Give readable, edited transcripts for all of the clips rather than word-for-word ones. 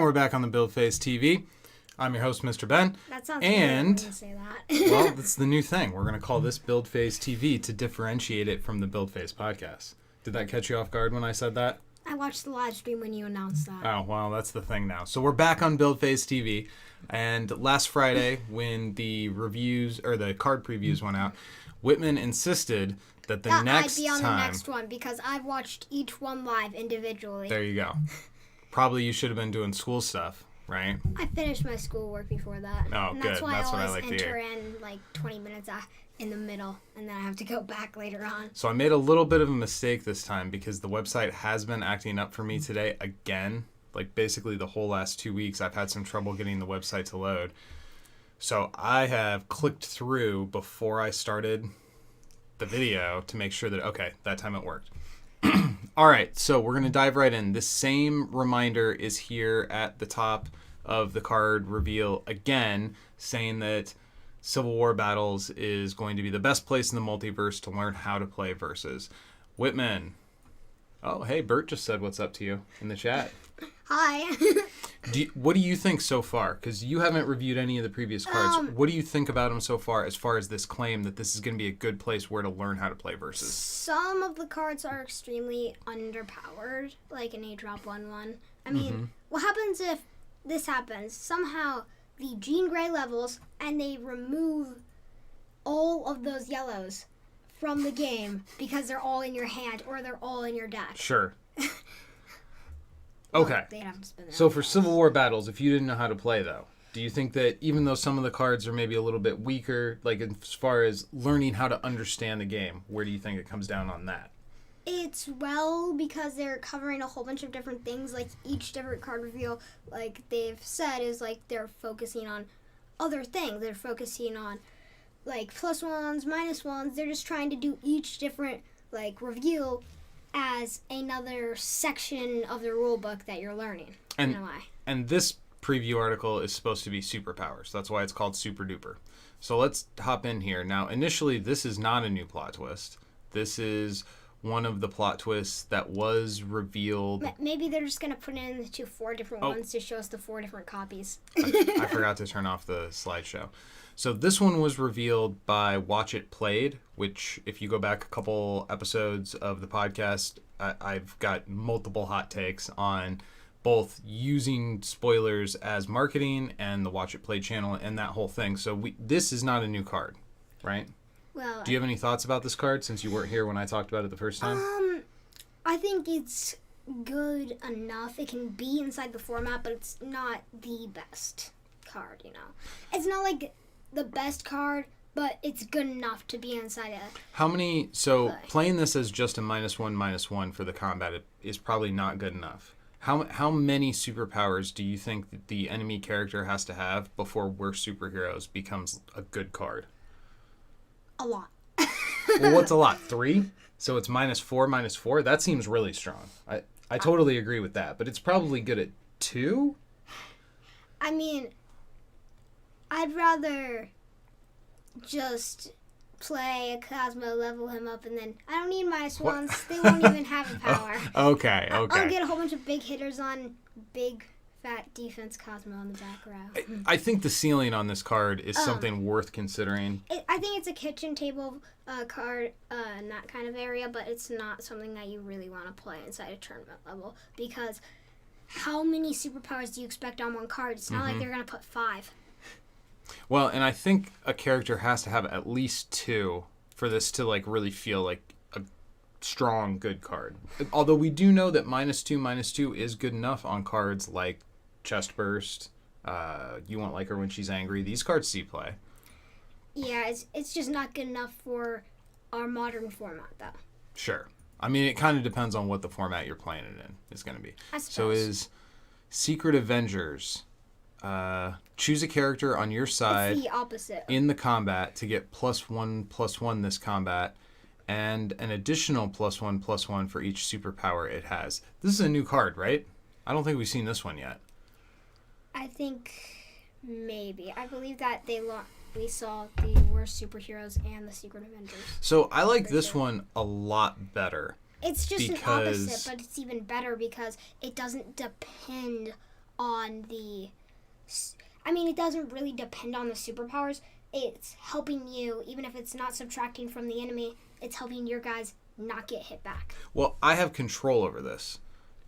we're back on the Build Phase TV. I'm your host, Mr. Ben. That sounds weird when you say that. Well, that's the new thing. We're going to call this Build Phase TV to differentiate it from the Build Phase podcast. Did that catch you off guard when I said that? I watched the live stream when you announced that. Oh, well, that's the thing now. So we're back on Build Phase TV. And last Friday, when the reviews or the card previews went out, Whitman insisted that the next time... I'd be on the next one because I've watched each one live individually. There you go. Probably you should have been doing school stuff, right? I finished my schoolwork before that. Oh, and good. That's why that's what I always like to hear. enter in like 20 minutes in the middle, and then I have to go back later on. So I made a little bit of a mistake this time because the website has been acting up for me today again. Like basically the whole last 2 weeks, I've had some trouble getting the website to load. So I have clicked through before I started the video to make sure that, okay, that time it worked. All right, so we're going to dive right in. The same reminder is here at the top of the card reveal again, saying that Civil War Battles is going to be the best place in the multiverse to learn how to play Versus. Whitman. Oh, hey, Bert just said what's up to you in the chat. Hi. What do you think so far? Because you haven't reviewed any of the previous cards. What do you think about them so far as this claim that this is going to be a good place where to learn how to play Versus? Some of the cards are extremely underpowered, like an 8-drop 1/1. I mean, what happens if this happens? Somehow the Jean Grey levels and they remove all of those yellows from the game because they're all in your hand or they're all in your deck. Sure. Well, okay. they'd have to spend So for Civil War Battles, if you didn't know how to play, though, do you think that even though some of the cards are maybe a little bit weaker, like as far as learning how to understand the game, where do you think it comes down on that? It's because they're covering a whole bunch of different things. Like each different card reveal, like they've said, is like they're focusing on other things. They're focusing on like +1s, -1s. They're just trying to do each different like reveal as another section of the rule book that you're learning. And this preview article is supposed to be superpowers. That's why it's called Super Duper. So let's hop in here. Now, initially, this is not a new plot twist. This is one of the plot twists that was revealed. Maybe they're just going to put it into 4 different ones to show us the 4 different copies. I forgot to turn off the slideshow. So this one was revealed by Watch It Played, which if you go back a couple episodes of the podcast, I've got multiple hot takes on both using spoilers as marketing and the Watch It Played channel and that whole thing. So this is not a new card, right? Well, do you have any thoughts about this card since you weren't here when I talked about it the first time? I think it's good enough. It can be inside the format, but it's not the best card, you know. It's not like the best card, but it's good enough to be inside it. How many... So playing this as just a -1/-1 for the combat is probably not good enough. How many superpowers do you think that the enemy character has to have before We're Superheroes becomes a good card? A lot. Well, what's a lot? 3? So it's -4/-4? That seems really strong. I totally agree with that, but it's probably good at 2? I mean, I'd rather just play a Cosmo, level him up, and then I don't need -1s. They won't even have a power. Okay. I'll get a whole bunch of big hitters on big, fat defense Cosmo on the back row. I think the ceiling on this card is something worth considering. I think it's a kitchen table card in that kind of area, but it's not something that you really want to play inside a tournament level because how many superpowers do you expect on one card? It's not like they're going to put 5. Well, and I think a character has to have at least 2 for this to like really feel like a strong, good card. Although we do know that -2/-2 is good enough on cards like Chest Burst, You Won't Like Her When She's Angry. These cards see play. Yeah, it's just not good enough for our modern format, though. Sure. I mean, it kind of depends on what the format you're playing it in is going to be. I suppose. So is Secret Avengers... choose a character on your side it's the opposite. in the combat to get +1/+1 this combat and an additional +1/+1 for each superpower it has. This is a new card, right? I don't think we've seen this one yet. I think maybe. I believe that we saw the Worst Superheroes and the Secret Avengers. So I like this one a lot better. It's just an opposite, but it's even better because it doesn't depend on the... I mean, it doesn't really depend on the superpowers. It's helping you, even if it's not subtracting from the enemy, it's helping your guys not get hit back. Well, I have control over this.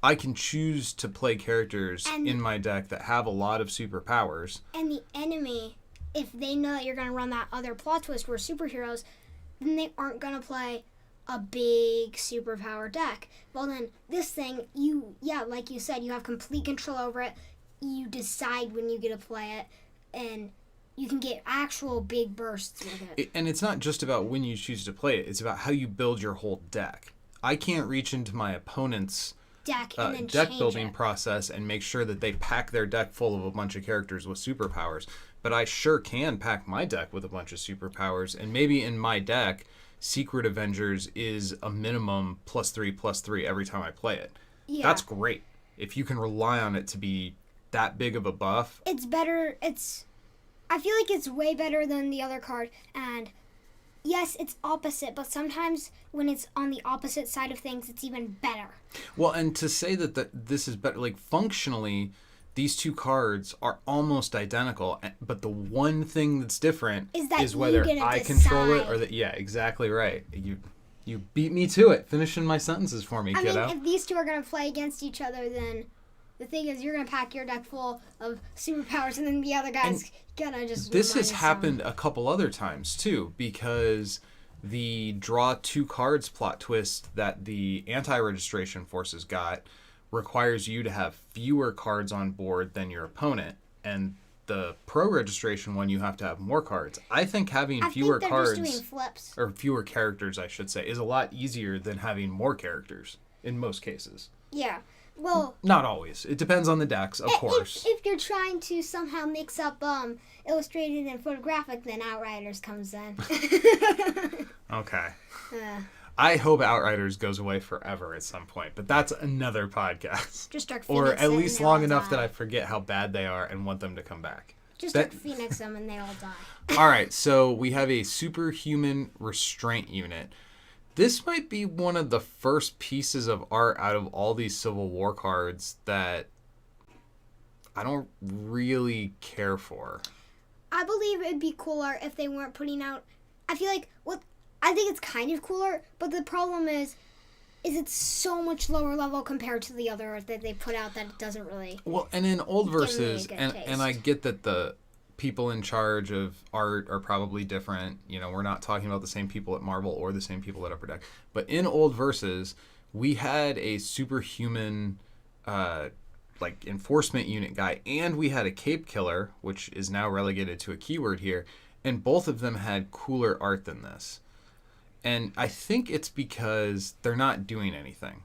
I can choose to play characters in my deck that have a lot of superpowers. And the enemy, if they know that you're going to run that other plot twist where superheroes, then they aren't going to play a big superpower deck. Well, then this thing, like you said, you have complete control over it. You decide when you get to play it, and you can get actual big bursts with it. And it's not just about when you choose to play it. It's about how you build your whole deck. I can't reach into my opponent's deck building process and make sure that they pack their deck full of a bunch of characters with superpowers. But I sure can pack my deck with a bunch of superpowers. And maybe in my deck, Secret Avengers is a minimum +3/+3 every time I play it. Yeah. That's great. If you can rely on it to be that big of a buff. It's better. I feel like it's way better than the other card. And yes, it's opposite, but sometimes when it's on the opposite side of things, it's even better. Well, and to say that this is better, like functionally, these two cards are almost identical, but the one thing that's different is whether I control it or that. Yeah, exactly right. You beat me to it. Finishing my sentences for me, kiddo. I mean, if these two are going to play against each other, then the thing is you're going to pack your deck full of superpowers, and then the other guy's going to just... This has happened a couple other times, too, because the draw 2 cards plot twist that the anti-registration forces got requires you to have fewer cards on board than your opponent, and the pro-registration one, you have to have more cards. I think having fewer cards, just doing flips. or fewer characters, I should say, is a lot easier than having more characters, in most cases. Yeah. Well, not always. It depends on the decks, of course. If you're trying to somehow mix up illustrated and photographic, then Outriders comes in. Okay. I hope Outriders goes away forever at some point, but that's another podcast. Just Dark Phoenix or at least long enough die. that I forget how bad they are and want them to come back. Just Dark Phoenix them and they all die. All right, so we have a superhuman restraint unit. This might be one of the first pieces of art out of all these Civil War cards that I don't really care for. I believe it'd be cooler if they weren't putting out... I feel like... I think it's kind of cooler, but the problem is it's so much lower level compared to the other art that they put out that it doesn't really... Well, and in old verses, and I get that the people in charge of art are probably different. You know, we're not talking about the same people at Marvel or the same people at Upper Deck. But in old verses, we had a superhuman, enforcement unit guy, and we had a cape killer, which is now relegated to a keyword here, and both of them had cooler art than this. And I think it's because they're not doing anything.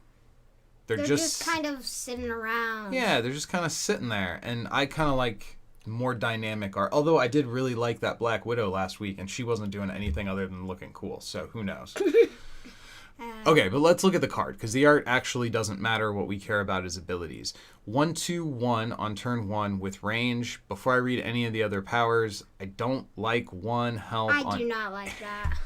They're just kind of sitting around. Yeah, they're just kind of sitting there. And I kind of like more dynamic art. Although I did really like that Black Widow last week, and she wasn't doing anything other than looking cool. So who knows? Okay, but let's look at the card, because the art actually doesn't matter. What we care about is abilities. 1/2/1 on turn 1 with range. Before I read any of the other powers, I don't like 1 health. I do not like that.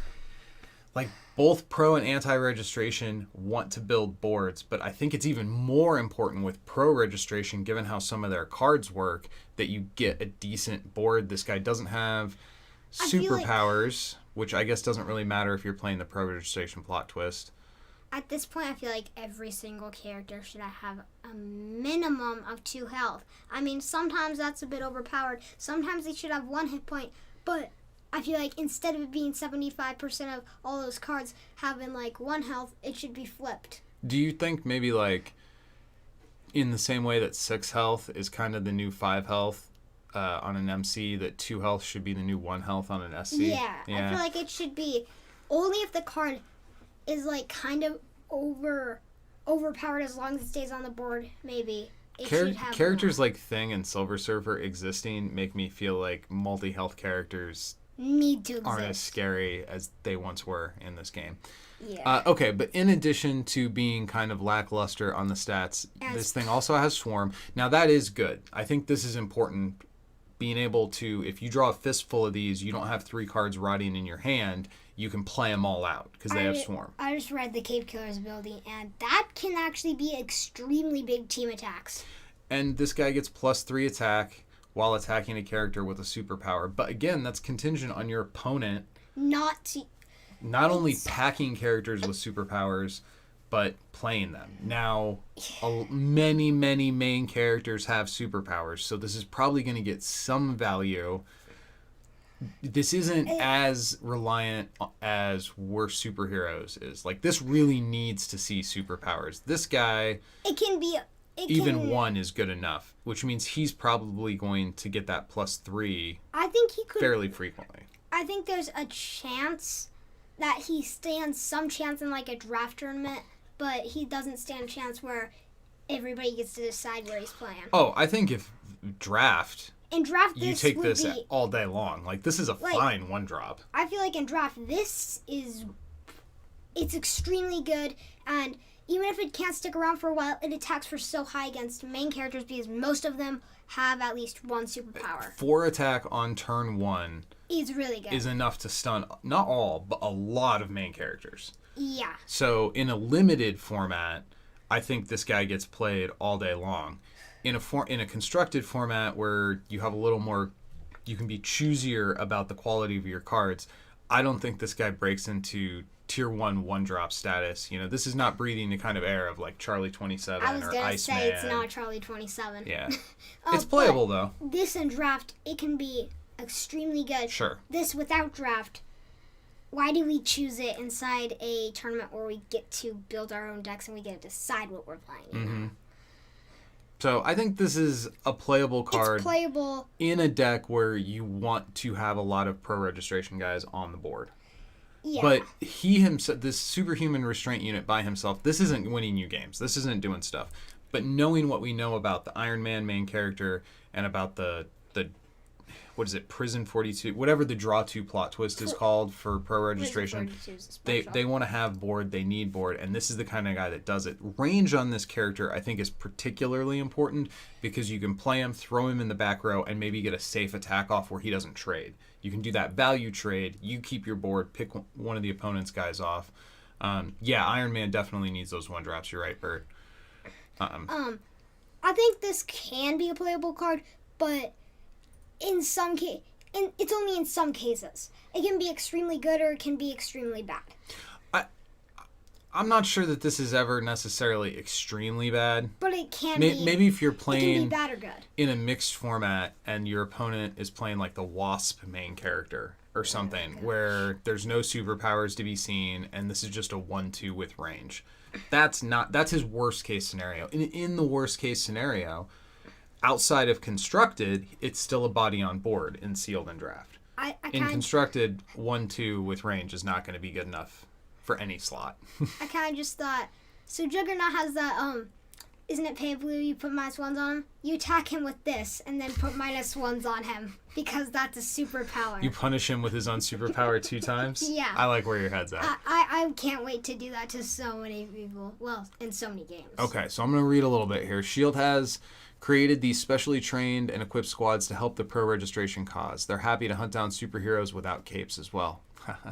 Like, both pro and anti-registration want to build boards, but I think it's even more important with pro-registration, given how some of their cards work, that you get a decent board. This guy doesn't have superpowers, which I guess doesn't really matter if you're playing the pro-registration plot twist. At this point, I feel like every single character should have a minimum of 2 health. I mean, sometimes that's a bit overpowered. Sometimes they should have 1 hit point, but I feel like instead of it being 75% of all those cards having 1 health, it should be flipped. Do you think maybe in the same way that 6 health is kind of the new 5 health on an MC, that 2 health should be the new 1 health on an SC? Yeah. I feel like it should be only if the card is kind of overpowered, as long as it stays on the board, maybe. Characters like Thing and Silver Surfer existing make me feel like multi-health characters need to exist. Aren't as scary as they once were in this game. Yeah. Okay, but in addition to being kind of lackluster on the stats, this thing also has Swarm. Now that is good. I think this is important. Being able to, if you draw a fistful of these, you don't have 3 cards rotting in your hand. You can play them all out because they have Swarm. I just read the Cape Killer's ability, and that can actually be extremely big team attacks. And this guy gets +3 attack while attacking a character with a superpower. But again, that's contingent on your opponent not only packing characters with superpowers, but playing them. Now, many main characters have superpowers, so this is probably going to get some value. This isn't as reliant as Worst Superheroes is. Like, this really needs to see superpowers. This guy, one is good enough, which means he's probably going to get that +3 I think he could fairly frequently. I think there's a chance that he stands some chance in like a draft tournament, but he doesn't stand a chance where everybody gets to decide where he's playing. Oh, I think if draft... In draft, you take this all day long. Like, this is a fine 1-drop. I feel like in draft, it's extremely good, and even if it can't stick around for a while, it attacks for so high against main characters because most of them have at least one superpower. 4 attack on turn 1 is really good. Is enough to stun, not all, but a lot of main characters. Yeah. So, in a limited format, I think this guy gets played all day long. In a constructed format where you have a little more, you can be choosier about the quality of your cards, I don't think this guy breaks into tier 1-drop status. You know, this is not breathing the kind of air of like Charlie 27 or Iceman. I was going to say it's not Charlie 27. Yeah. It's playable though. This in draft, it can be extremely good. Sure. This without draft, why do we choose it inside a tournament where we get to build our own decks and we get to decide what we're playing? Mm-hmm. So I think this is a playable card. It's playable in a deck where you want to have a lot of pro registration guys on the board. Yeah. But he himself, this superhuman restraint unit by himself, this isn't winning you games. This isn't doing stuff. But knowing what we know about the Iron Man main character and about the what is it, Prison 42, whatever the Draw 2 plot twist is called for pro registration, they want to have board, they need board, and this is the kind of guy that does it. Range on this character, I think, is particularly important because you can play him, throw him in the back row, and maybe get a safe attack off where he doesn't trade. You can do that value trade, you keep your board, pick one of the opponent's guys off. Yeah, Iron Man definitely needs those 1-drops, you're right, Bert. I think this can be a playable card, but in some it's only in some cases. It can be extremely good or it can be extremely bad. I'm not sure that this is ever necessarily extremely bad. But it can be. Maybe if you're playing it can be bad or good. In a mixed format and your opponent is playing like the Wasp main character or something where there's no superpowers to be seen and this is just a 1-2 with range. That's his worst case scenario. In the worst case scenario, outside of constructed, it's still a body on board in sealed and draft. In constructed, 1-2 with range is not going to be good enough for any slot. I kind of just thought, so Juggernaut has that, isn't it pay blue, you put -1s on him? You attack him with this, and then put -1s on him, because that's a superpower. You punish him with his own superpower 2 times? Yeah. I like where your head's at. I can't wait to do that to so many people. Well, in so many games. Okay, so I'm going to read a little bit here. S.H.I.E.L.D. has created these specially trained and equipped squads to help the pro registration cause. They're happy to hunt down superheroes without capes as well.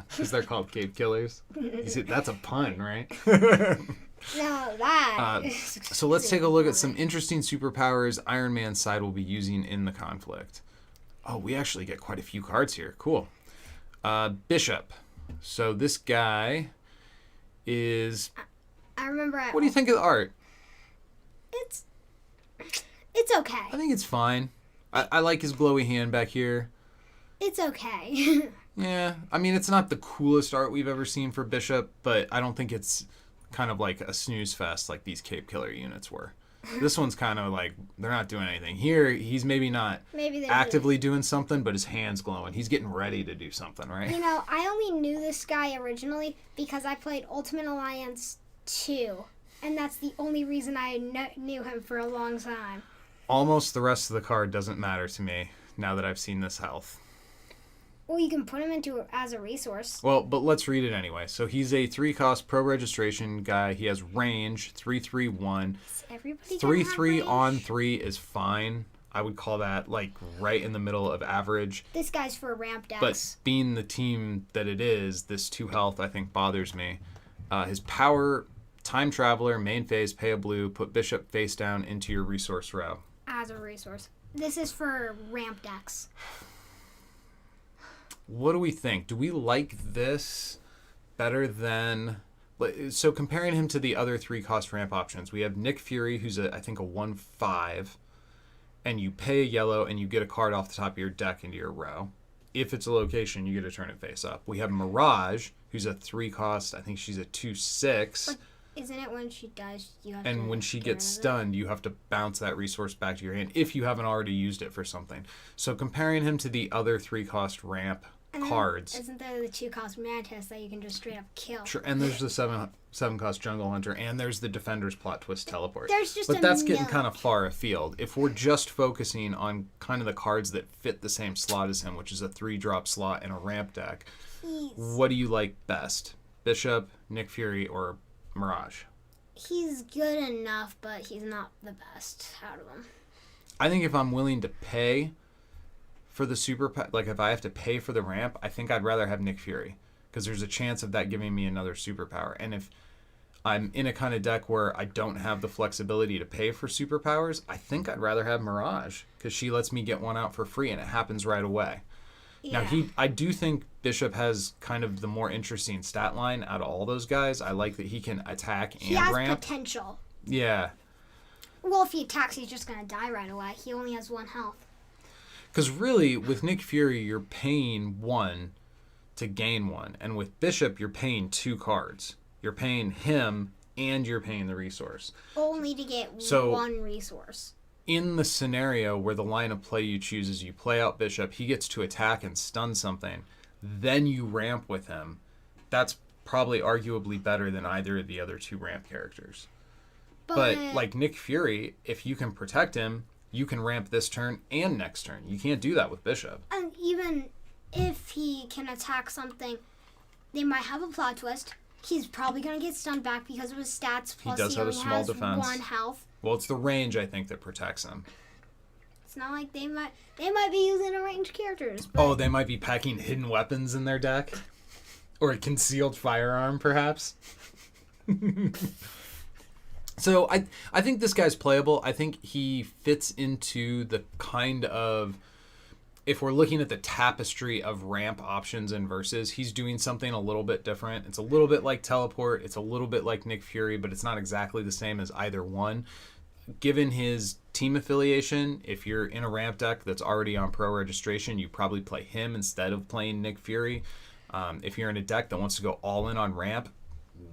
Because they're called cape killers. You see, that's a pun, right? No, that so let's take a look at some interesting superpowers Iron Man's side will be using in the conflict. Oh, we actually get quite a few cards here. Cool. Bishop. So this guy is... I remember... What do you think of the art? It's okay. I think it's fine. I like his glowy hand back here. It's okay. Yeah, I mean, it's not the coolest art we've ever seen for Bishop, but I don't think it's kind of like a snooze fest like these Cape Killer units were. This one's kind of like, they're not doing anything. Here, he's maybe not actively doing something, but his hand's glowing. He's getting ready to do something, right? You know, I only knew this guy originally because I played Ultimate Alliance 2, and that's the only reason I knew him for a long time. Almost the rest of the card doesn't matter to me now that I've seen this health. Well, you can put him into as a resource. Well, but let's read it anyway. So he's a 3-cost pro registration guy. He has range, 3-3-1. 3-3 on 3 is fine. I would call that like right in the middle of average. This guy's for ramp decks. But being the team that it is, this 2 health I think bothers me. His power, time traveler, main phase, pay a blue, put Bishop face down into your resource row. as a resource. This is for ramp decks. What do we think? Do we like this better than... So comparing him to the other 3-cost ramp options, we have Nick Fury, who's I think a 1/5, and you pay a yellow and you get a card off the top of your deck into your row. If it's a location, you get to turn it face up. We have Mirage, who's a 3-cost. I think she's a 2/6. But isn't it when she dies, you have to... And when she gets stunned, you have to bounce that resource back to your hand if you haven't already used it for something. So comparing him to the other 3-cost ramp cards. Isn't there the 2-cost Mantis that you can just straight up kill? Sure, and there's the 7-cost Jungle Hunter, and there's the Defender's Plot Twist Teleport. There's just but that's getting kind of far afield. If we're just focusing on kind of the cards that fit the same slot as him, which is a 3-drop slot in a ramp deck, what do you like best? Bishop, Nick Fury, or Mirage? He's good enough, but he's not the best out of them. I think if I'm willing to pay for the super, like if I have to pay for the ramp, I think I'd rather have Nick Fury because there's a chance of that giving me another superpower. And if I'm in a kind of deck where I don't have the flexibility to pay for superpowers, I think I'd rather have Mirage because she lets me get one out for free and it happens right away. Yeah. Now, I do think Bishop has kind of the more interesting stat line out of all those guys. I like that he can attack and ramp. He has potential. Yeah. Well, if he attacks, he's just going to die right away. He only has 1 health. Because really, with Nick Fury, you're paying 1 to gain 1. And with Bishop, you're paying 2 cards. You're paying him and you're paying the resource. Only to get 1 resource. In the scenario where the line of play you choose is you play out Bishop, he gets to attack and stun something, then you ramp with him. That's probably arguably better than either of the other 2 ramp characters. But like Nick Fury, if you can protect him, you can ramp this turn and next turn. You can't do that with Bishop. And even if he can attack something, they might have a plot twist. He's probably going to get stunned back because of his stats. Plus he does have a small defense. 1 health. Well, it's the range, I think, that protects him. It's not like they might be using a ranged characters. But... Oh, they might be packing hidden weapons in their deck? Or a concealed firearm, perhaps? So I think this guy's playable. I think he fits into the kind of, if we're looking at the tapestry of ramp options and versus, he's doing something a little bit different. It's a little bit like Teleport. It's a little bit like Nick Fury, but it's not exactly the same as either one. Given his team affiliation, if you're in a ramp deck that's already on pro registration, you probably play him instead of playing Nick Fury. If you're in a deck that wants to go all in on ramp,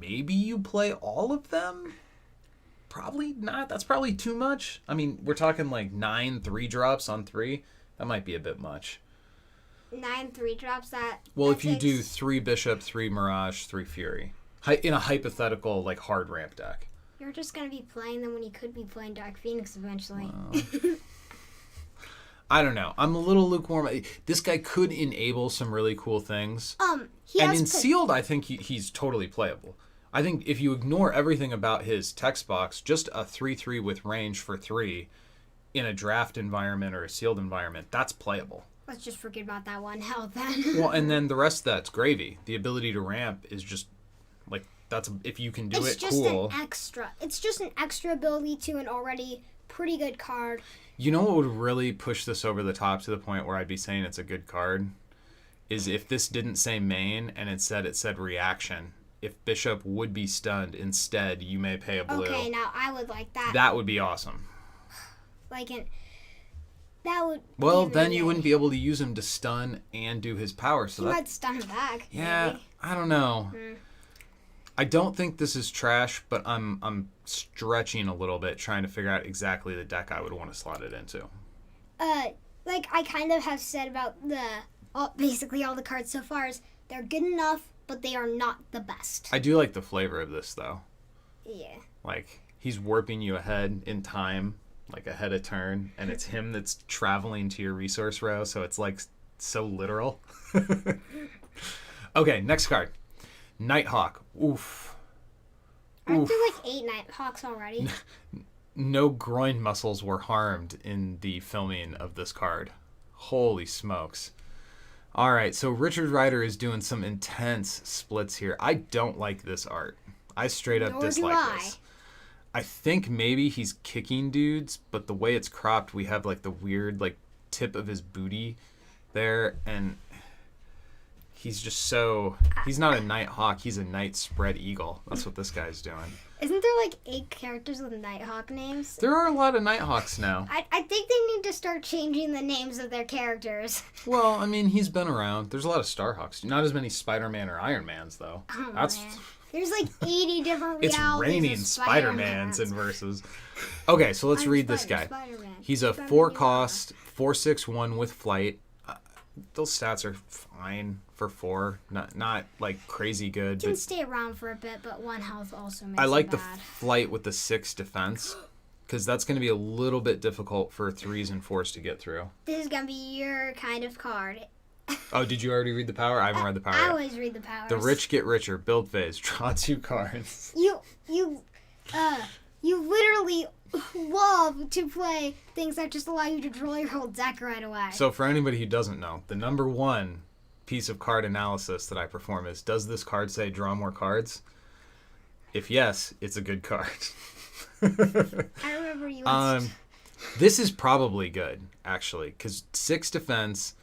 maybe you play all of them. Probably not. That's probably too much. I mean, we're talking like 9 3-drops on 3. That might be a bit much. 9 3-drops that... Well, that if you do 3 Bishop, 3 Mirage, 3 Fury. In a hypothetical, like, hard ramp deck. You're just going to be playing them when you could be playing Dark Phoenix eventually. I don't know. I'm a little lukewarm. This guy could enable some really cool things. And in Sealed, I think he's totally playable. I think if you ignore everything about his text box, just a 3/3 with range for 3 in a draft environment or a sealed environment, that's playable. Let's just forget about that 1 health then. Well, and then the rest of that's gravy. The ability to ramp is just, like, that's, if you can do it, cool. It's just an extra. It's just an extra ability to an already pretty good card. You know what would really push this over the top to the point where I'd be saying it's a good card? Is if this didn't say main and it said reaction. If Bishop would be stunned, instead you may pay a blue. Okay, now I would like that. That would be awesome. That would. Well, then you wouldn't be able to use him to stun and do his power. So you might stun him back. Yeah, maybe. I don't know. I don't think this is trash, but I'm stretching a little bit, trying to figure out exactly the deck I would want to slot it into. Like I kind of have said about basically all the cards so far is they're good enough, but they are not the best. I do like the flavor of this, though. Yeah. Like, he's warping you ahead in time, like ahead of turn, and it's him that's traveling to your resource row, so it's, like, so literal. Okay, next card. Nighthawk. Oof. Aren't there, like, 8 Nighthawks already? No groin muscles were harmed in the filming of this card. Holy smokes. All right, so Richard Ryder is doing some intense splits here. I don't like this art. I straight up dislike this. I think maybe he's kicking dudes, but the way it's cropped, we have like the weird like tip of his booty there, and he's just so... He's not a Nighthawk, he's a night spread eagle. That's what this guy's doing. Isn't there like 8 characters with Nighthawk names? There are a lot of Nighthawks now. I think they need to start changing the names of their characters. Well, I mean, he's been around. There's a lot of Starhawks. Not as many Spider-Man or Iron Mans, though. Oh, That's... man. There's like 80 different It's realities raining of Spider-Mans in Versus. Okay, so let's read this guy. Spider-Man. He's a 4-cost, 4/6/1 with flight. Those stats are fine for 4. Not like crazy good. Can But stay around for a bit, but 1 health also makes I like him the bad. flight with the 6 defense, because that's going to be a little bit difficult for 3s and 4s to get through. This is gonna be your kind of card. Oh, did you already read the power? I haven't read the power I yet. always read the powers. The rich get richer. Build phase. Draw 2 cards. You literally love to play things that just allow you to draw your whole deck right away. So for anybody who doesn't know, the number 1 piece of card analysis that I perform is, does this card say draw more cards? If yes, it's a good card. I remember you. This is probably good, actually, because 6 defense,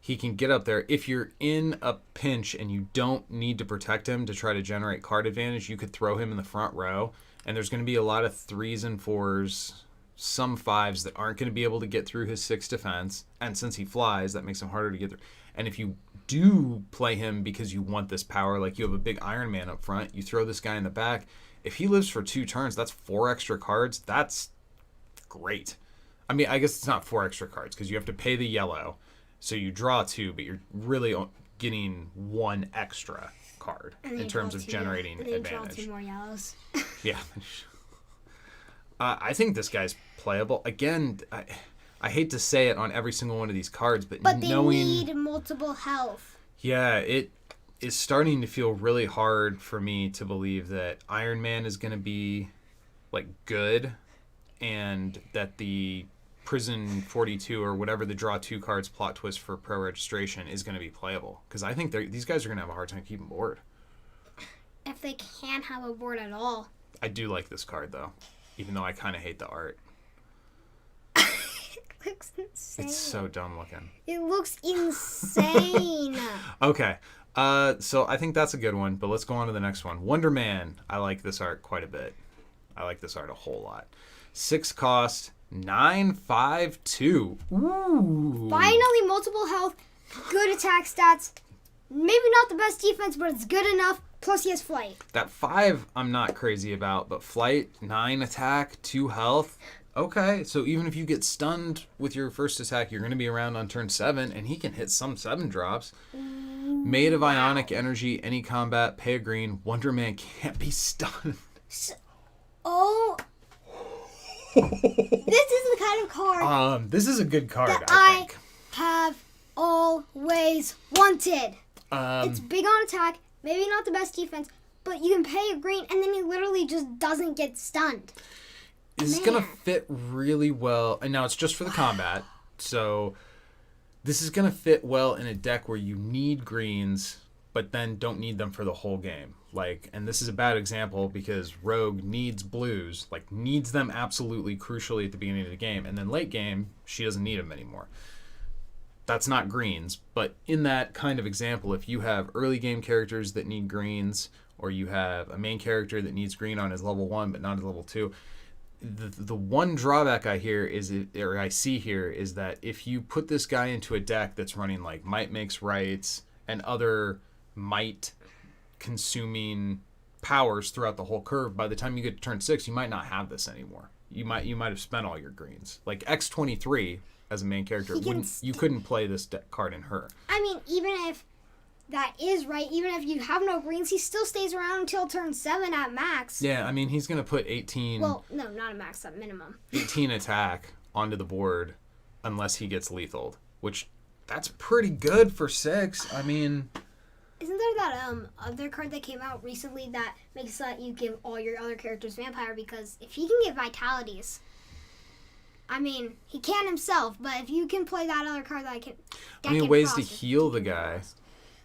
he can get up there. If you're in a pinch and you don't need to protect him to try to generate card advantage, you could throw him in the front row, and there's going to be a lot of 3s and 4s, some 5s that aren't going to be able to get through his 6 defense, and since he flies, that makes him harder to get through. And if you do play him because you want this power, like you have a big Iron Man up front, you throw this guy in the back, if he lives for 2 turns, that's 4 extra cards. That's great. I mean, I guess it's not 4 extra cards because you have to pay the yellow. So you draw 2, but you're really getting 1 extra card in terms of generating advantage. Draw 2 more yellows. Yeah. I think this guy's playable. Again, I hate to say it on every single one of these cards, but But they knowing... need multiple health. Yeah, it is starting to feel really hard for me to believe that Iron Man is going to be like good, and that the Prison 42 or whatever the draw 2 cards plot twist for pro registration is going to be playable, because I think these guys are going to have a hard time keeping board. If they can't have a board at all. I do like this card though, even though I kind of hate the art. It looks insane. It's so dumb looking. It looks insane. Okay. So I think that's a good one, but let's go on to the next one. Wonder Man. I like this art quite a bit. I like this art a whole lot. 6 cost, 9/5/2. Ooh. Finally, multiple health, good attack stats. Maybe not the best defense, but it's good enough. Plus, he has flight. That 5 I'm not crazy about, but flight, 9 attack, 2 health. Okay, so even if you get stunned with your first attack, you're going to be around on turn 7, and he can hit some 7 drops. Made of ionic energy, any combat, pay a green. Wonder Man can't be stunned. Oh. This is the kind of card This is a good card, that I think. have always wanted. Um, It's big on attack, maybe not the best defense, but you can pay a green, and then he literally just doesn't get stunned. This is going to fit really well. And now it's just for the combat. So this is going to fit well in a deck where you need greens, but then don't need them for the whole game. And this is a bad example because Rogue needs blues, needs them absolutely crucially at the beginning of the game. And then late game, she doesn't need them anymore. That's not greens. But in that kind of example, if you have early game characters that need greens, or you have a main character that needs green on his level 1 but not his level 2, the one drawback I see here is that if you put this guy into a deck that's running Might Makes Rights and other might consuming powers throughout the whole curve, by the time you get to turn 6, you might not have this anymore. You might have spent all your greens. X-23 as a main character, you couldn't play this card in her. I mean, even if that is right, even if you have no greens, he still stays around until turn 7 at max. Yeah, I mean, he's going to put 18... Well, no, not at max, at minimum. 18 attack onto the board unless he gets lethaled, which that's pretty good for 6. I mean... Isn't there that other card that came out recently that makes that you give all your other characters vampire? Because if he can get vitalities, I mean, he can himself, but if you can play that other card that can... ways to heal the guy.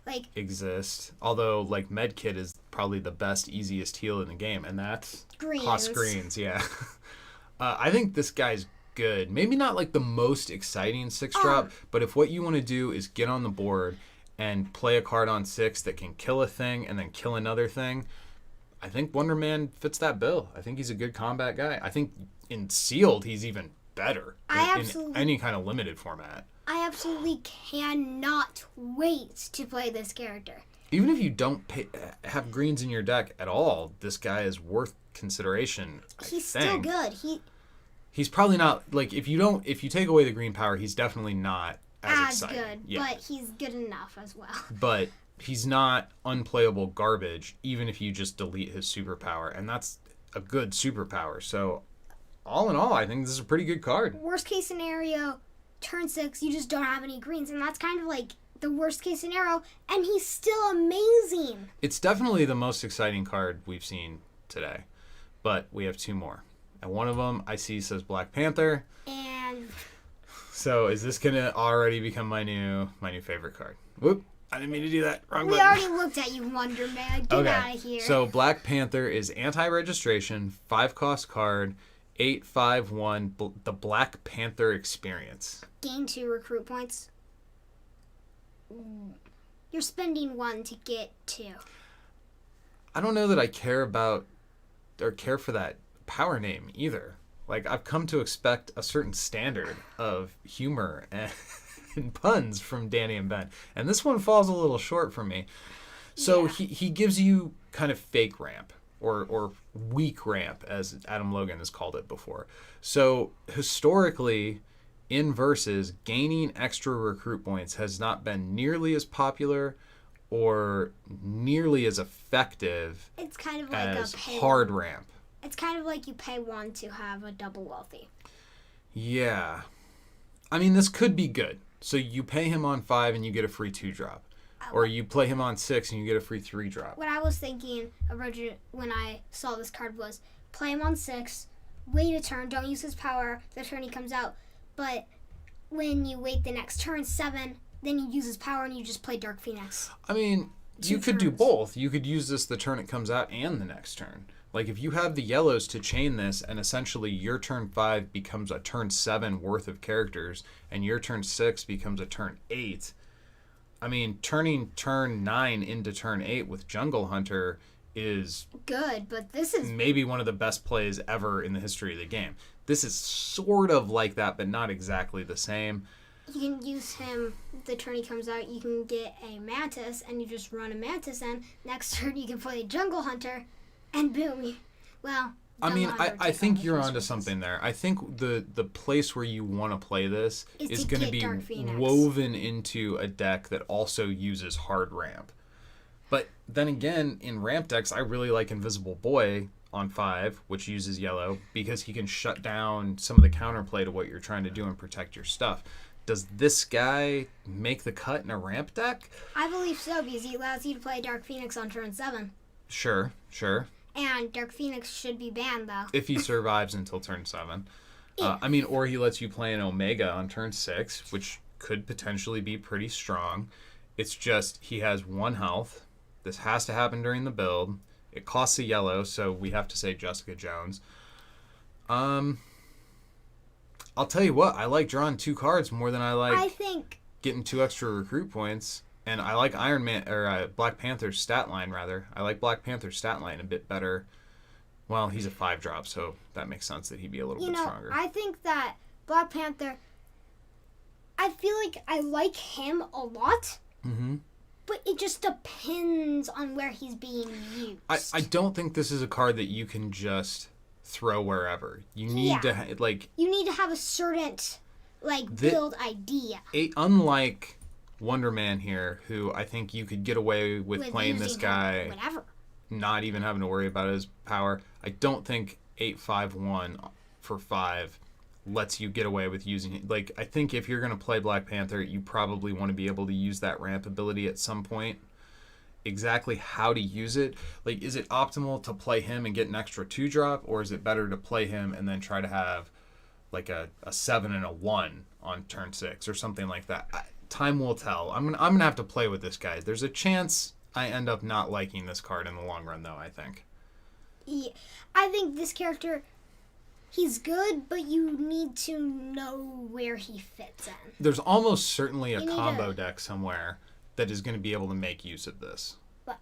like exist. Although, like, Medkit is probably the best, easiest heal in the game, and that's cost greens, yeah. I think this guy's good. Maybe not, like, the most exciting 6-drop, but if what you want to do is get on the board and play a card on 6 that can kill a thing and then kill another thing, I think Wonder Man fits that bill. I think he's a good combat guy. I think in sealed, he's even better in any kind of limited format. I absolutely cannot wait to play this character. Even if you don't have greens in your deck at all, this guy is worth consideration. He's still good. He's probably not, like, if you take away the green power, he's definitely not as exciting. Good, yeah. But he's good enough as well. But he's not unplayable garbage, even if you just delete his superpower, and that's a good superpower. So, all in all, I think this is a pretty good card. Worst case scenario, turn 6, you just don't have any greens, and that's kind of like the worst case scenario, and he's still amazing. It's definitely the most exciting card we've seen today, but we have 2 more. And one of them I see says Black Panther. And so is this gonna already become my new favorite card? Whoop! I didn't mean to do that. Wrong we button. already looked at you, Wonder Man. Get out of here. So Black Panther is anti-registration, 5-cost card, 8/5/1. The Black Panther experience. Gain 2 recruit points. You're spending 1 to get 2. I don't know that I care for that power name either. Like, I've come to expect a certain standard of humor and puns from Danny and Ben, and this one falls a little short for me. So he gives you kind of fake ramp or weak ramp, as Adam Logan has called it before. So historically, in versus, gaining extra recruit points has not been nearly as popular or nearly as effective. It's kind of like as a pay hard one. ramp. It's kind of like you pay 1 to have a double wealthy. Yeah. I mean, this could be good. So you pay him on 5 and you get a free 2-drop. Or you play him on 6 and you get a free 3-drop. What I was thinking originally when I saw this card was play him on 6, wait a turn, don't use his power the turn he comes out. But when you wait the next turn, 7, then you use his power and you just play Dark Phoenix. I mean, you could do both. You could use this the turn it comes out and the next turn. Like, if you have the yellows to chain this, and essentially your turn 5 becomes a turn 7 worth of characters, and your turn 6 becomes a turn 8. I mean, turning turn 9 into turn 8 with Jungle Hunter is good, but this is maybe one of the best plays ever in the history of the game. This is sort of like that, but not exactly the same. You can use him the turn he comes out. You can get a Mantis, and you just run a Mantis in. Next turn, you can play Jungle Hunter. And boom. Well, I mean, I think you're onto something there. I think the place where you want to play this is going to be woven into a deck that also uses hard ramp. But then again, in ramp decks, I really like Invisible Boy on 5, which uses yellow, because he can shut down some of the counterplay to what you're trying to do and protect your stuff. Does this guy make the cut in a ramp deck? I believe so, because he allows you to play Dark Phoenix on turn 7. Sure. And Dark Phoenix should be banned, though. If he survives until turn 7. I mean, or he lets you play an Omega on turn 6, which could potentially be pretty strong. It's just, he has 1 health. This has to happen during the build. It costs a yellow, so we have to say Jessica Jones. I'll tell you what, I like drawing 2 cards more than I like getting 2 extra recruit points. And I like Black Panther's stat line, rather. I like Black Panther's stat line a bit better. Well, he's a 5-drop, so that makes sense that he'd be a little bit stronger. I think that Black Panther, I feel like I like him a lot. Mm-hmm. But it just depends on where he's being used. I don't think this is a card that you can just throw wherever. You need to, you need to have a certain, build idea. Unlike Wonder Man here, who I think you could get away with playing this guy, not even having to worry about his power. I don't think 8/5/1 for 5 lets you get away with using it. Like, I think if you're going to play Black Panther, you probably want to be able to use that ramp ability at some point. Exactly how to use it. Like, is it optimal to play him and get an extra 2-drop, or is it better to play him and then try to have like a 7 and a 1 on turn 6 or something like that? time will tell. I'm gonna have to play with this guy. There's a chance I end up not liking this card in the long run, though, I think. Yeah, I think this character, he's good, but you need to know where he fits in. There's almost certainly a combo deck somewhere that is going to be able to make use of this. But,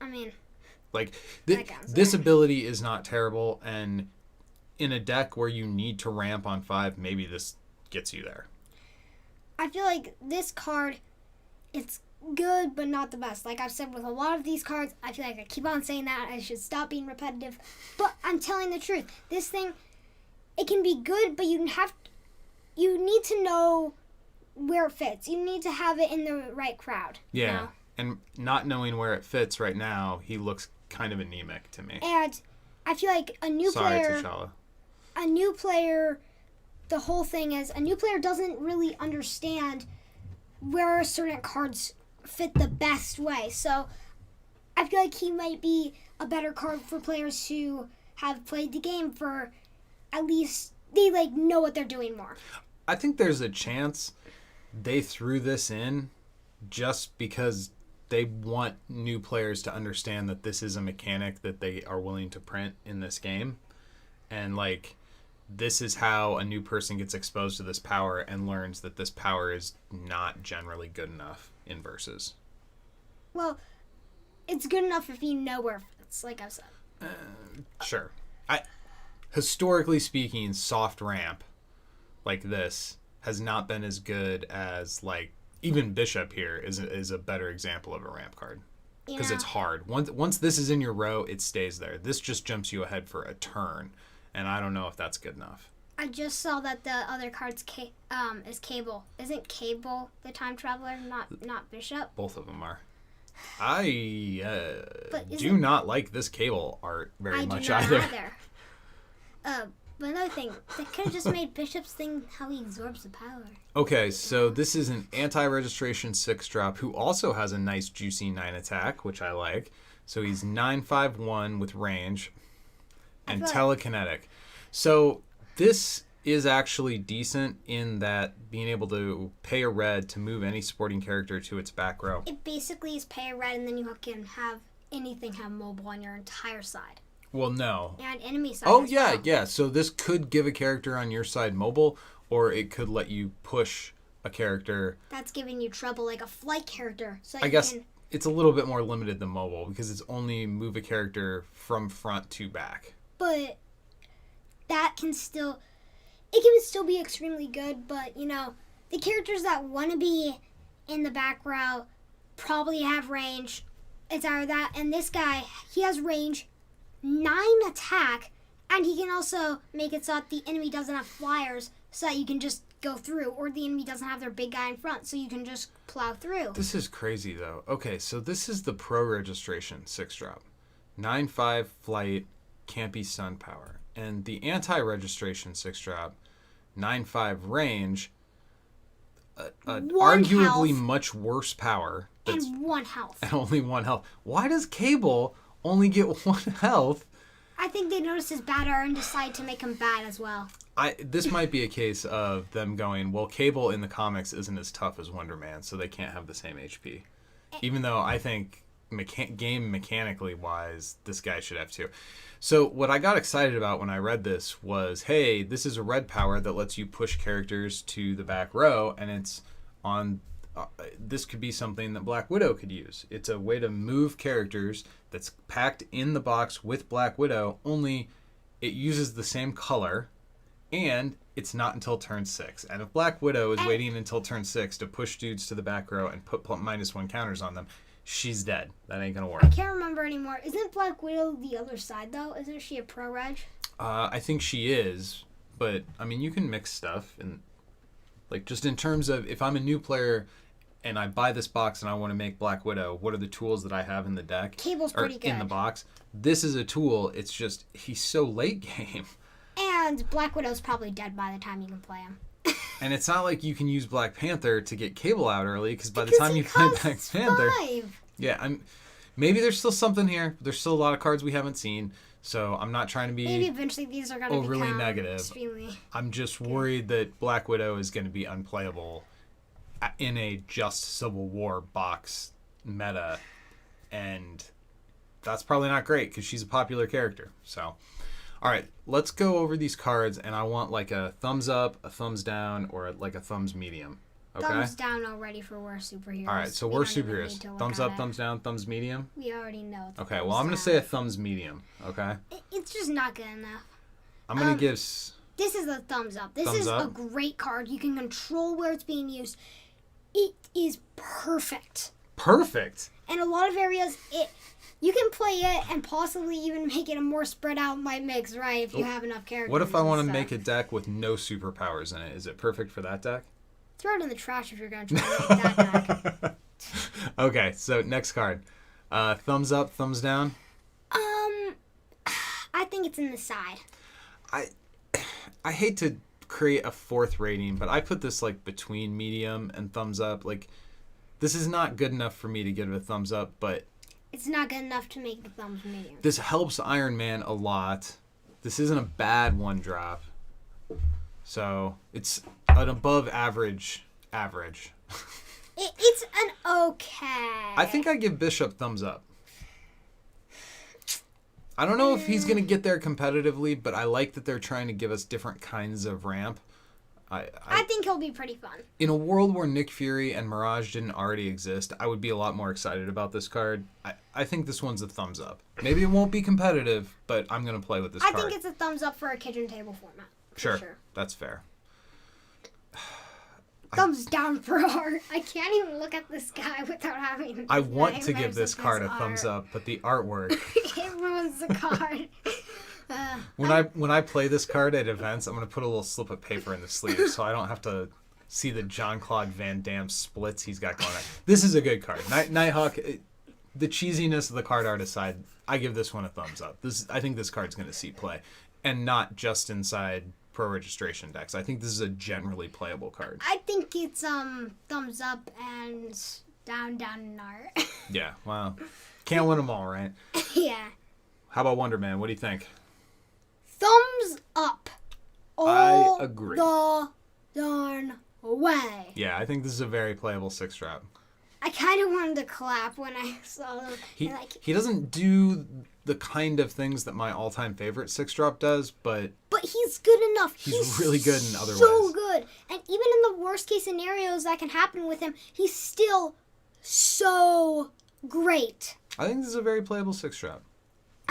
I mean... Like, this ability is not terrible, and in a deck where you need to ramp on 5, maybe this gets you there. I feel like this card, it's good, but not the best. Like I've said with a lot of these cards, I feel like I keep on saying that. I should stop being repetitive. But I'm telling the truth. This thing, it can be good, but you need to know where it fits. You need to have it in the right crowd. Yeah, you know? And not knowing where it fits right now, he looks kind of anemic to me. And I feel like a new player... T'Challa. A new player... The whole thing is, a new player doesn't really understand where certain cards fit the best way. So I feel like he might be a better card for players who have played the game for at least they know what they're doing more. I think there's a chance they threw this in just because they want new players to understand that this is a mechanic that they are willing to print in this game. And this is how a new person gets exposed to this power and learns that this power is not generally good enough in versus. Well, it's good enough if you know where it fits, like I've said. Sure. Historically speaking, soft ramp like this has not been as good as even Bishop here is a better example of a ramp card because it's hard. Once this is in your row, it stays there. This just jumps you ahead for a turn. And I don't know if that's good enough. I just saw that the other card's is Cable. Isn't Cable the time traveler, not Bishop? Both of them are. I do not like this Cable art very much either. But another thing, they could have just made Bishop's thing how he absorbs the power. Okay, so this is an anti-registration 6-drop who also has a nice juicy 9 attack, which I like. So he's 9/5/1 with range. And telekinetic. So this is actually decent in that being able to pay a red to move any supporting character to its back row. It basically is pay a red and then you can have anything have mobile on your entire side. Well, no. And enemy side. Oh, yeah, yeah. So this could give a character on your side mobile, or it could let you push a character. That's giving you trouble, like a flight character. So I guess it's a little bit more limited than mobile because it's only move a character from front to back. But that can still be extremely good, but the characters that want to be in the back row probably have range. It's either that, and this guy, he has range, 9 attack, and he can also make it so that the enemy doesn't have flyers so that you can just go through, or the enemy doesn't have their big guy in front so you can just plow through. This is crazy though. Okay, so this is the pro registration 6-drop. 9/5 flight. Can't be stun power. And the anti-registration 6-drop, 9/5 range, arguably health. Much worse power. And 1 health. And only 1 health. Why does Cable only get 1 health? I think they noticed his bad art and decided to make him bad as well. This might be a case of them going, well, Cable in the comics isn't as tough as Wonder Man, so they can't have the same HP. Even though I think game mechanically wise, this guy should have 2. So what I got excited about when I read this was, hey, this is a red power that lets you push characters to the back row, and it's on. This could be something that Black Widow could use. It's a way to move characters that's packed in the box with Black Widow, only it uses the same color, and it's not until turn 6. And if Black Widow is waiting until turn 6 to push dudes to the back row and put -1 counters on them, she's dead. That ain't gonna work. I can't remember anymore. Isn't Black Widow the other side, though? Isn't she a pro-reg? I think she is, but, I mean, you can mix stuff. And just in terms of, if I'm a new player and I buy this box and I want to make Black Widow, what are the tools that I have in the deck? Cable's pretty good. In the box. This is a tool. It's just, he's so late game. And Black Widow's probably dead by the time you can play him. And it's not like you can use Black Panther to get Cable out early, because by the time you play Black Panther... 5. Yeah, maybe there's still something here. There's still a lot of cards we haven't seen, so I'm not trying to be maybe eventually these are going to overly negative. Extremely I'm just worried that Black Widow is going to be unplayable in a just Civil War box meta, and that's probably not great because she's a popular character. So, all right, let's go over these cards, and I want like a thumbs up, a thumbs down, or like a thumbs medium. Okay. Thumbs down already for worst superheroes. All right, so worst superheroes. Thumbs up, thumbs down, thumbs medium. We already know. Okay, well I'm gonna say a thumbs medium. Okay. It's just not good enough. I'm gonna give. This is a thumbs up. This is a great card. You can control where it's being used. It is perfect. Perfect. In a lot of areas, you can play it and possibly even make it a more spread out might mix, right? If you have enough characters. What if I want to make a deck with no superpowers in it? Is it perfect for that deck? Throw it in the trash if you're going to try to make that deck. Okay, so next card. Thumbs up, thumbs down? I think it's in the side. I hate to create a fourth rating, but I put this like between medium and thumbs up. Like, this is not good enough for me to give it a thumbs up, but... It's not good enough to make the thumbs medium. This helps Iron Man a lot. This isn't a bad one drop. So, it's an above average. It's an okay. I think I give Bishop thumbs up. I don't know if he's going to get there competitively, but I like that they're trying to give us different kinds of ramp. I think he'll be pretty fun. In a world where Nick Fury and Mirage didn't already exist, I would be a lot more excited about this card. I think this one's a thumbs up. Maybe it won't be competitive, but I'm going to play with this card. I think it's a thumbs up for a kitchen table format. Sure. That's fair. Thumbs down for art. I can't even look at this guy without having... I want to give this card a thumbs up, but the artwork... It ruins the card. When I play this card at events, I'm going to put a little slip of paper in the sleeve so I don't have to see the Jean-Claude Van Damme splits he's got going on. This is a good card. Nighthawk, the cheesiness of the card art aside, I give this one a thumbs up. I think this card's going to see play, and not just inside pro registration decks. I think this is a generally playable card. I think it's thumbs up and down in art. Yeah, well, can't win them all, right? Yeah. How about Wonder Man? What do you think? Thumbs up. I agree. The darn way. Yeah, I think this is a very playable 6-drop. I kind of wanted to clap when I saw them. He doesn't do the kind of things that my all-time favorite 6-drop does, but he's good enough. He's really good in other ways. So good. And even in the worst case scenarios that can happen with him, he's still so great. I think this is a very playable 6-drop.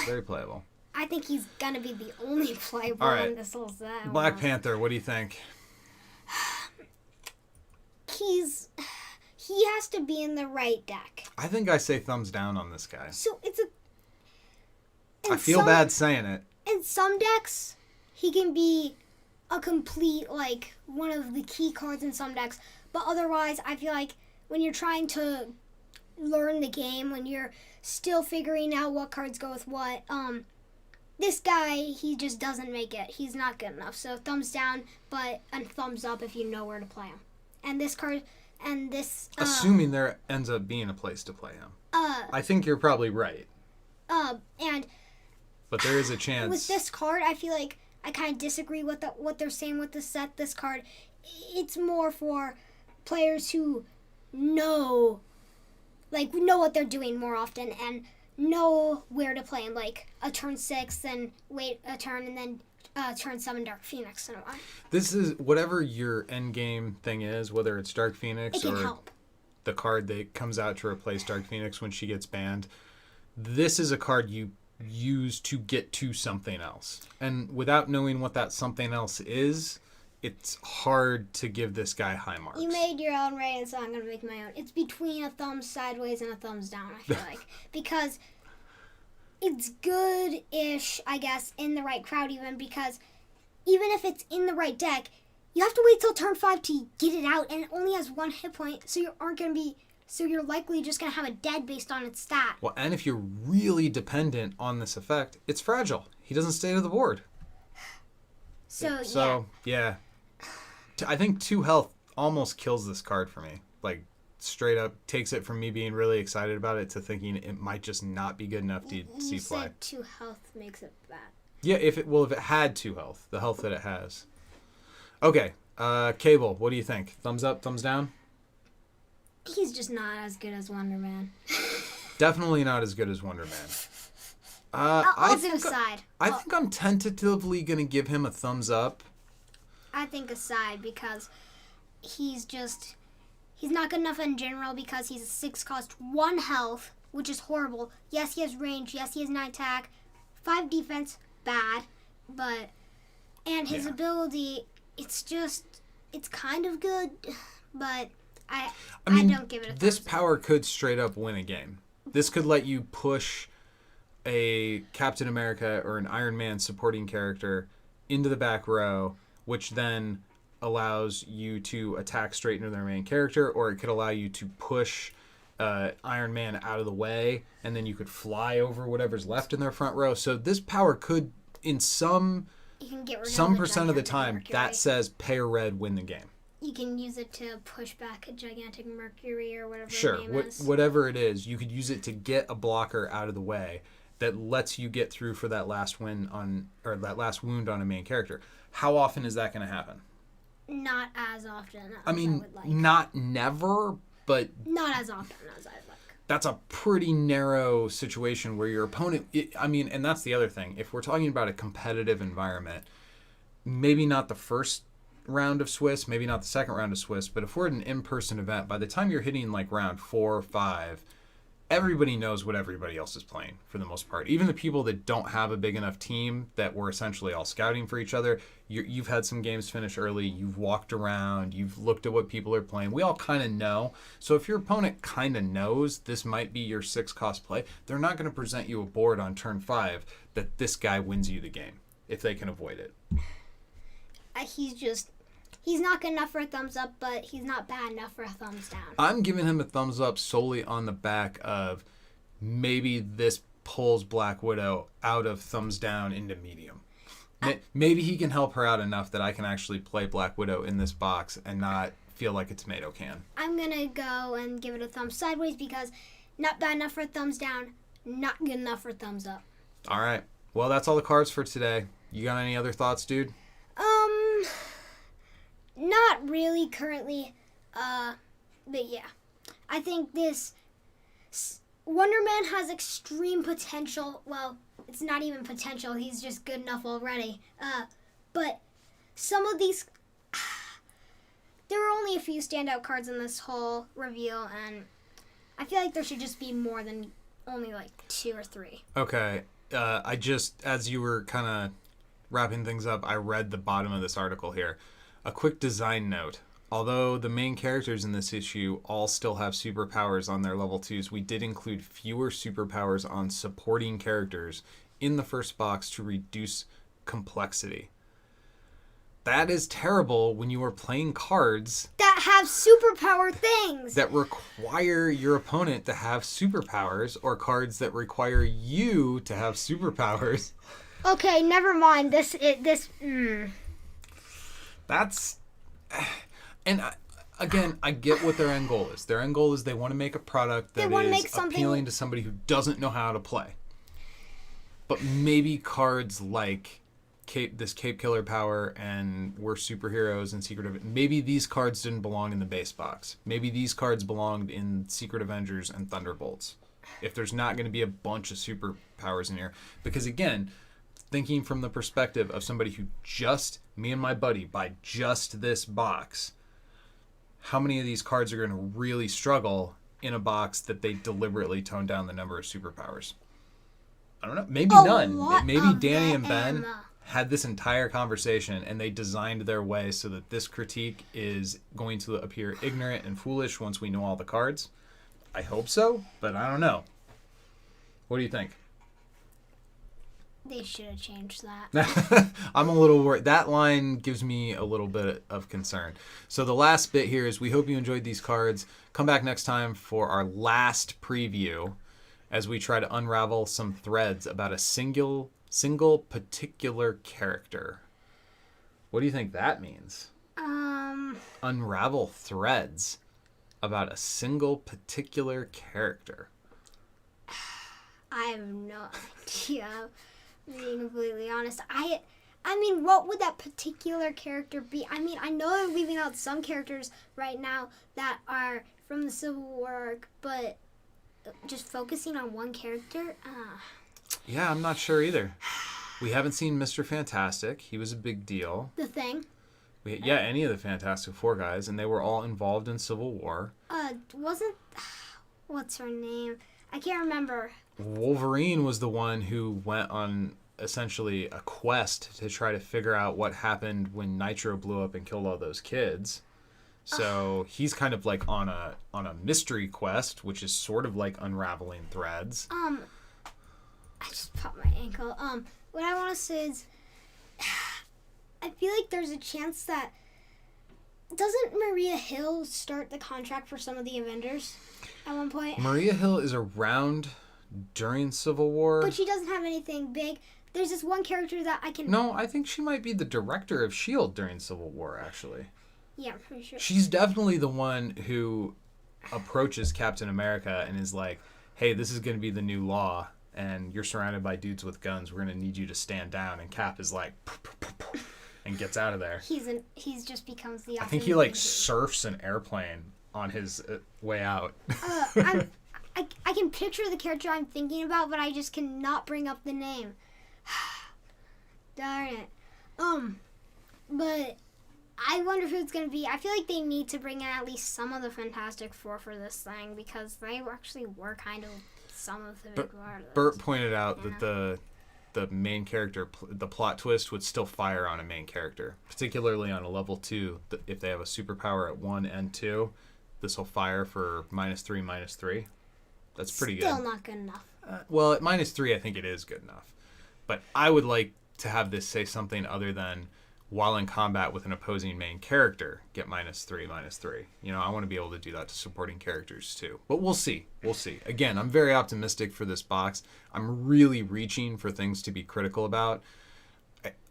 Very playable. I think he's going to be the only playable in this whole set. Black Panther, what do you think? He has to be in the right deck. I think I say thumbs down on this guy. So it's I feel bad saying it. In some decks, he can be a complete, like, one of the key cards in some decks. But otherwise, I feel like when you're trying to learn the game, when you're still figuring out what cards go with what, this guy, he just doesn't make it. He's not good enough. So thumbs down, but a thumbs up if you know where to play him. And this card, and this... assuming there ends up being a place to play him. I think you're probably right. But there is a chance. With this card, I feel like I kind of disagree with what they're saying with the set. This card, it's more for players who know what they're doing more often and know where to play him. Like a turn 6, then wait a turn, and then turn 7 Dark Phoenix in a while. This is whatever your end game thing is, whether it's Dark Phoenix or the card that comes out to replace Dark Phoenix when she gets banned. This is a card you use to get to something else. And without knowing what that something else is, it's hard to give this guy high marks. You made your own rating, so I'm going to make my own. It's between a thumbs sideways and a thumbs down, I feel like. Because it's good-ish, I guess, in the right crowd even, because even if it's in the right deck, you have to wait till turn 5 to get it out, and it only has 1 hit point, so you're likely just going to have a dead based on its stat. Well, and if you're really dependent on this effect, it's fragile. He doesn't stay to the board. So yeah. I think 2 health almost kills this card for me. Like, straight up takes it from me being really excited about it to thinking it might just not be good enough to see play. You said 2 health makes it bad. Yeah, if it had 2 health, the health that it has. Okay, Cable, what do you think? Thumbs up, thumbs down? He's just not as good as Wonder Man. Definitely not as good as Wonder Man. I'll do a side. I think I'm tentatively going to give him a thumbs up. I think a side because he's not good enough in general because he's a 6 cost, 1 health, which is horrible. Yes, he has range. Yes, he has 9 attack. 5 defense, bad. And his ability, it's kind of good, but I don't give it a thumbs this up. power could straight up win a game. This could let you push a Captain America or an Iron Man supporting character into the back row, which then allows you to attack straight into their main character, or it could allow you to push Iron Man out of the way, and then you could fly over whatever's left in their front row. So this power could, in some percent of the time, Mercury. that says pay or red, win the game. You can use it to push back a gigantic Mercury or whatever Sure, his name is. whatever it is, you could use it to get a blocker out of the way that lets you get through for that last wound on a main character. How often is that going to happen? Not as often as I mean, would like. not never, but Not as often as I'd like. that's a pretty narrow situation where your opponent... and that's the other thing. If we're talking about a competitive environment, maybe not the first round of Swiss, maybe not the second round of Swiss, but if we're at an in-person event, by the time you're hitting like round 4 or 5, everybody knows what everybody else is playing for the most part. Even the people that don't have a big enough team that we're essentially all scouting for each other, you've had some games finish early, you've walked around, you've looked at what people are playing. We all kind of know. So if your opponent kind of knows this might be your 6 cost play, they're not going to present you a board on turn 5 that this guy wins you the game if they can avoid it. He's not good enough for a thumbs up, but he's not bad enough for a thumbs down. I'm giving him a thumbs up solely on the back of maybe this pulls Black Widow out of thumbs down into medium. Maybe he can help her out enough that I can actually play Black Widow in this box and not feel like a tomato can. I'm going to go and give it a thumbs sideways because not bad enough for a thumbs down, not good enough for a thumbs up. All right. Well, that's all the cards for today. You got any other thoughts, dude? Not really currently, but yeah. I think this Wonder Man has extreme potential. Well, it's not even potential. He's just good enough already. But some of these, there were only a few standout cards in this whole reveal, and I feel like there should just be more than only like 2 or 3. Okay. I just, as you were kind of wrapping things up, I read the bottom of this article here. A quick design note. Although the main characters in this issue all still have superpowers on their level 2s, we did include fewer superpowers on supporting characters in the first box to reduce complexity. That is terrible when you are playing cards that have superpower things that require your opponent to have superpowers, or cards that require you to have superpowers. Okay, never mind. That's... And again, I get what their end goal is. Their end goal is they want to make a product that is appealing to somebody who doesn't know how to play. But maybe cards like this Cape Killer power and We're Superheroes and maybe these cards didn't belong in the base box. Maybe these cards belonged in Secret Avengers and Thunderbolts. If there's not going to be a bunch of superpowers in here. Because again, thinking from the perspective of somebody who me and my buddy, buy just this box, how many of these cards are going to really struggle in a box that they deliberately tone down the number of superpowers? I don't know. Maybe none. Maybe Danny and Ben had this entire conversation and they designed their way so that this critique is going to appear ignorant and foolish once we know all the cards. I hope so, but I don't know. What do you think? They should have changed that. I'm a little worried. That line gives me a little bit of concern. So the last bit here is we hope you enjoyed these cards. Come back next time for our last preview as we try to unravel some threads about a single particular character. What do you think that means? Unravel threads about a single particular character. I have no idea. Being completely honest, I mean, what would that particular character be? I mean, I know they're leaving out some characters right now that are from the Civil War arc, but just focusing on one character. Yeah, I'm not sure either. We haven't seen Mr. Fantastic. He was a big deal. The Thing. Any of the Fantastic Four guys, and they were all involved in Civil War. Wasn't... What's her name? I can't remember. Wolverine was the one who went on essentially a quest to try to figure out what happened when Nitro blew up and killed all those kids. So he's kind of like on a mystery quest, which is sort of like unraveling threads. I just popped my ankle. What I want to say is, I feel like there's a chance that doesn't Maria Hill start the contract for some of the Avengers at one point? Maria Hill is around during Civil War. But she doesn't have anything big. There's this one character that I can... No, I think she might be the director of S.H.I.E.L.D. during Civil War, actually. Yeah, I'm pretty sure. She's definitely the one who approaches Captain America and is like, hey, this is going to be the new law, and you're surrounded by dudes with guns. We're going to need you to stand down. And Cap is like... and gets out of there. He's just becomes the... I think he like surfs an airplane on his way out. I can picture the character I'm thinking about, but I just cannot bring up the name. Darn it. But I wonder who it's going to be. I feel like they need to bring in at least some of the Fantastic Four for this thing, because they actually were kind of some of the big part of this. Bert pointed out that the main character, the plot twist would still fire on a main character, particularly on a level 2. If they have a superpower at 1 and 2, this will fire for -3, -3. That's pretty good. Still not good enough. Well, at -3, I think it is good enough. But I would like to have this say something other than, while in combat with an opposing main character, get -3, -3. You know, I want to be able to do that to supporting characters too. But we'll see. We'll see. Again, I'm very optimistic for this box. I'm really reaching for things to be critical about.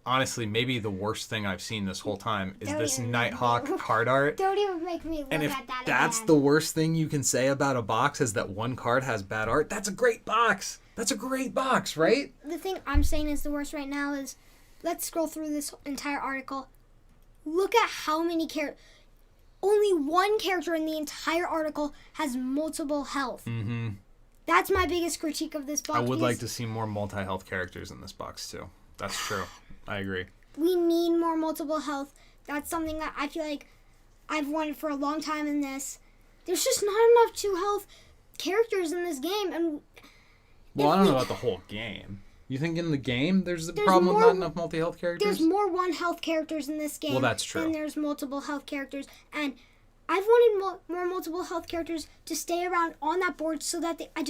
Honestly, maybe the worst thing I've seen this whole time is this Nighthawk card art. Don't even make me look and if at that that's again. the worst thing you can say about a box is that one card has bad art, that's a great box. That's a great box, right? The thing I'm saying is the worst right now is, let's scroll through this entire article. Look at how many characters... Only one character in the entire article has multiple health. Mm-hmm. That's my biggest critique of this box. I would like to see more multi-health characters in this box too. That's true. I agree. We need more multiple health. That's something that I feel like I've wanted for a long time in this. There's just not enough 2 health characters in this game. And well, I don't know about the whole game. You think in the game there's a problem with not enough multi-health characters? There's more 1 health characters in this game. Well, that's true. Than there's multiple health characters. And I've wanted more multiple health characters to stay around on that board so that I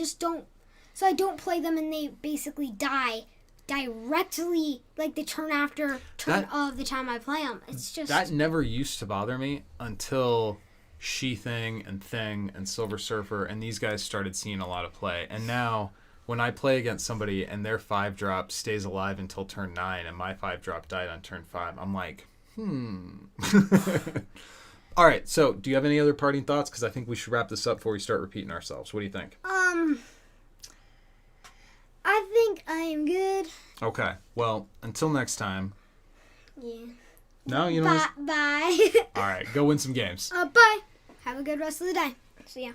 don't play them and they basically die directly, like the turn of the time I play them. It's just... That never used to bother me until She-Thing and Thing and Silver Surfer and these guys started seeing a lot of play. And now, when I play against somebody and their 5-drop stays alive until turn 9 and my 5-drop died on turn 5, I'm like, All right, so do you have any other parting thoughts? Because I think we should wrap this up before we start repeating ourselves. What do you think? I think I am good. Okay. Well, until next time. Yeah. No, you know. Bye. All right. Go win some games. Bye. Have a good rest of the day. See ya.